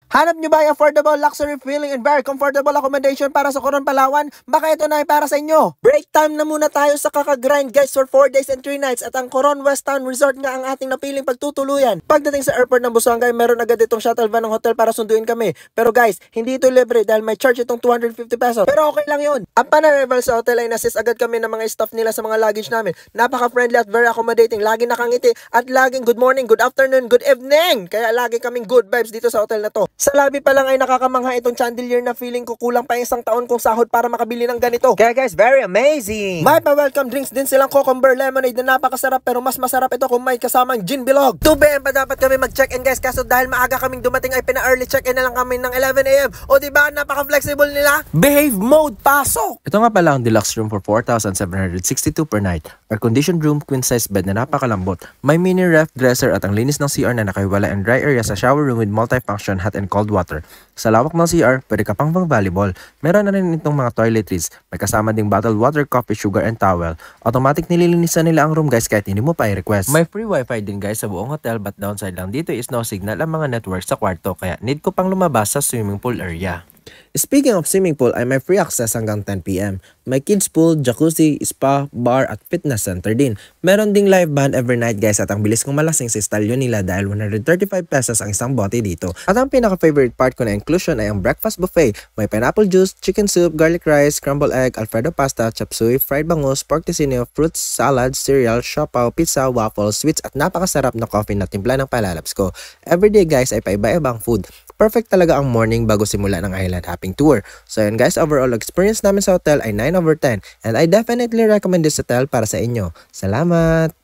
Hanap nyo ba ay affordable, luxury feeling, and very comfortable accommodation para sa Coron, Palawan? Baka ito na ay para sa inyo. Break time na muna tayo sa kakagrind guys for 4 days and 3 nights at ang Coron West Town Resort nga ang ating napiling pagtutuluyan. Pagdating sa airport ng Busuanga, meron agad itong shuttle van ng hotel para sunduin kami. Pero guys, hindi ito libre dahil may charge itong 250 pesos. Pero okay lang yun. Upon arrival sa hotel ay nassist agad kami ng mga staff nila sa mga luggage namin. Napaka-friendly at very accommodating. Lagi nakangiti at laging good morning, good afternoon, good evening. Kaya lagi kaming good vibes dito sa hotel na to. Sa lobby pa lang ay nakakamangha itong chandelier na feeling ko kulang pa isang taon kong sahod para makabili ng ganito. Kaya guys, very amazing! May pa-welcome drinks din silang cucumber lemonade na napakasarap pero mas masarap ito kung may kasamang gin bilog. 2 PM pa dapat kami mag-check-in guys kaso dahil maaga kaming dumating ay pina-early check-in na lang kami ng 11 AM. O diba, napaka-flexible nila? Behave mode, pasok! Ito nga pala ang deluxe room for 4,762 per night. Air-conditioned room, queen-size bed na napakalambot. May mini ref, dresser at ang linis ng CR na nakahiwala and dry area sa shower room with multi-function hot and cold water. Sa lawak ng CR, pwede ka pang volleyball. Meron na rin itong mga toiletries. May kasama ding bottled water, coffee, sugar, and towel. Automatic nililinisan nila ang room guys kahit hindi mo pa i-request. May free wifi din guys sa buong hotel but downside lang dito is no signal ang mga network sa kwarto kaya need ko pang lumabas sa swimming pool area. Speaking of swimming pool, ay may free access hanggang 10 PM. May kids pool, jacuzzi, spa, bar at fitness center din. Meron ding live band every night guys at ang bilis kong malasing sa style nila dahil 135 pesos ang isang bote dito. At ang pinaka-favorite part ko na inclusion ay ang breakfast buffet. May pineapple juice, chicken soup, garlic rice, scrambled egg, alfredo pasta, chop suey, fried bangus, pork tocino, fruits, salad, cereal, siopaw, pizza, waffles, sweets at napakasarap na coffee na timpla ng palalabs ko. Everyday guys ay paiba-ibang food. Perfect talaga ang morning bago simula ng island hopping tour. So yun guys, overall experience namin sa hotel ay 9/10 and I definitely recommend this hotel para sa inyo. Salamat!